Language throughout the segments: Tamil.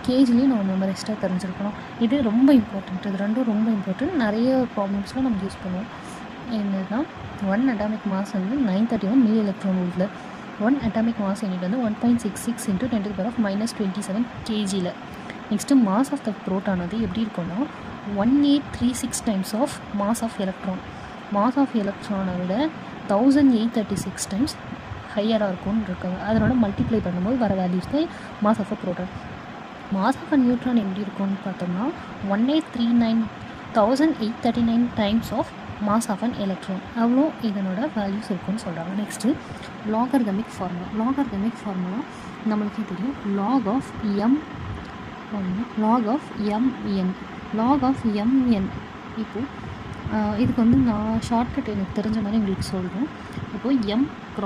கேஜிலையும் நம்ம மெமரைஸ்டாக தெரிஞ்சிருக்கணும். இது ரொம்ப இம்பார்ட்டண்ட். இது ரெண்டும் ரொம்ப இம்பார்ட்டண்ட். நிறைய ப்ராப்ளம்ஸில் நம்ம யூஸ் பண்ணுவோம். என்னன்னா 1 அட்டாமிக் மாஸ் வந்து 931 மில்லி எலக்ட்ரான் வோல்ட்டில், 1 அட்டாமிக் மாஸ் யூனிட் வந்து 1.66 × 10⁻⁻27 kgயில். Next mass of the proton அது எப்படி இருக்கும்னா 1836 times of mass of electron. Mass of எலக்ட்ரானை விட 1836 டைம்ஸ் ஹையராக இருக்கும்னு இருக்காங்க. அதனோட மல்டிப்ளை பண்ணும்போது வர வேல்யூஸ் தான் mass of a proton. Mass of a neutron எப்படி இருக்கும்னு பார்த்தோம்னா 1839 times of mass of an electron. அவ்வளோ இதனோட வேல்யூஸ் இருக்குன்னு சொல்கிறாங்க. Next logarithmic formula. Logarithmic formula நம்மளுக்கே தெரியும். Log of mn. Log of mn. இப்போது இதுக்கு வந்து நான் ஷார்ட்கட் எனக்கு தெரிஞ்ச மாதிரி உங்களுக்கு சொல்கிறேன். இப்போது m ×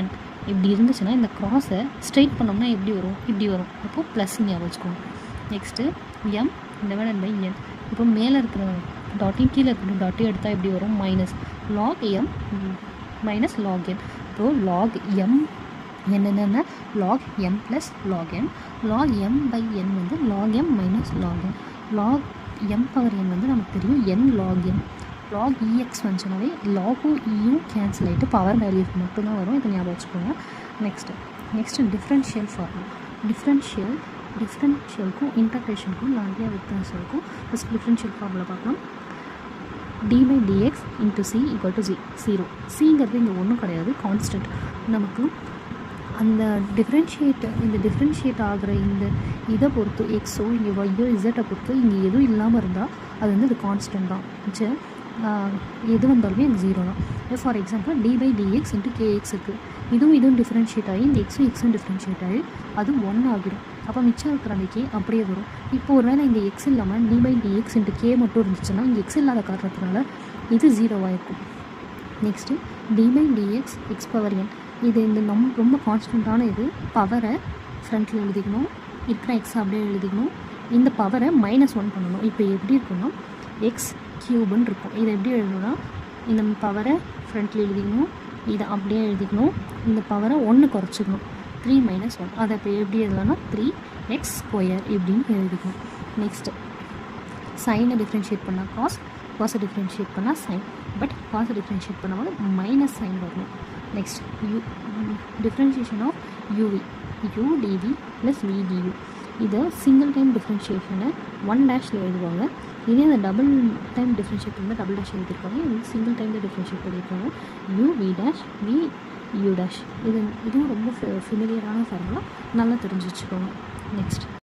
n இப்படி இருந்துச்சுன்னா இந்த க்ராஸை ஸ்ட்ரெயிட் பண்ணோம்னா எப்படி வரும்? இப்படி வரும். அப்போது ப்ளஸ் ஞாபகம் வச்சுக்கோங்க. Next m / n. இப்போ மேலே இருக்கிற டாட்டையும் கீழே இருக்கிற டாட்டையும் எடுத்தால் எப்படி வரும்? Minus log m minus log n. இப்போது log m என்னென்னா log m + log n. log m/n வந்து log m minus log n. log m/n வந்து நமக்கு தெரியும் n log n. log ex வந்துச்சுனாவே லாகும் ஈயும் கேன்சல் ஆகிட்டு பவர் வேல்யூஸ் மட்டும்தான் வரும். இதை ஞாபகம் வச்சுக்கோங்க. Next differential formula. டிஃப்ரென்ஷியலுக்கும் இன்டகிரேஷனுக்கும் நிறைய வித்தியாசம் இருக்கும். ஃபஸ்ட் டிஃப்ரென்ஷியல் ஃபார்முலா பார்க்கலாம். d/dx × c = 0. சிங்கிறது இங்கே ஒன்றும் கிடையாது, கான்ஸ்டன்ட். நமக்கு அந்த டிஃப்ரென்ஷியேட் ஆகிற இந்த இதை பொறுத்து எக்ஸோ இங்கே ஒய்யோ இசட்டை பொறுத்து இங்கே எதுவும் இல்லாமல் இருந்தால் அது வந்து இது கான்ஸ்டன்ட் தான். எது வந்தாலுமே அது 0 தான். ஃபார் எக்ஸாம்பிள் d/dx × kx இருக்குது. இதுவும் டிஃப்ரென்ஷியேட் ஆகி இந்த எக்ஸும் டிஃப்ரென்ஷியேட் ஆகி அது 1 ஆகிடும். அப்போ மிச்சம் இருக்கிற அந்த கே அப்படியே வரும். இப்போ ஒருவேளை இந்த எக்ஸ் இல்லாமல் d/dx × k மட்டும் இருந்துச்சுன்னா இங்கே எக்ஸ் இல்லாத காரணத்தினால இது 0 இருக்கும். Next d/dx x/n. இது இந்த ரொம்ப கான்ஸ்டண்ட்டான இது. பவரை ஃப்ரண்ட்டில் எழுதிக்கணும், இருக்கிற எக்ஸை அப்படியே எழுதிக்கணும், இந்த பவரை -1 பண்ணணும். இப்போ எப்படி இருக்குன்னா x³ இருக்கும். இதை எப்படி எழுதணும்னா இந்த பவரை ஃப்ரண்ட்டில் எழுதிக்கணும், இதை அப்படியே எழுதிக்கணும், இந்த பவரை 1 குறைச்சிக்கணும், 3 - 1. அதை இப்போ எப்படி எழுதலாம்னா 3x² இப்படின்னு எழுதிக்கணும். நெக்ஸ்ட்டு சைனை டிஃப்ரென்ஷியேட் பண்ணால் காஸை டிஃப்ரென்ஷியேட் பண்ணால் சைன். பட் காஸை டிஃப்ரென்ஷியேட் பண்ணும்போது மைனஸ் சைன் வரணும். Next differentiation of uv dv + v du. இதை சிங்கிள் டைம் டிஃப்ரென்ஷியேஷனை 1' எழுதுவாங்க. இதே இந்த டபுள் டைம் டிஃப்ரென்ஷியேட் பண்ணால் டபுள் டேஷ் எழுதியிருப்பாங்க. இது சிங்கிள் டைமில் டிஃப்ரென்ஷியேட் பண்ணியிருப்பாங்க. u v' v u'. இதுவும் ரொம்ப ஃபெமிலியரான ஃபார்முலா, நல்லா தெரிஞ்சு வச்சுக்கோங்க. நெக்ஸ்ட்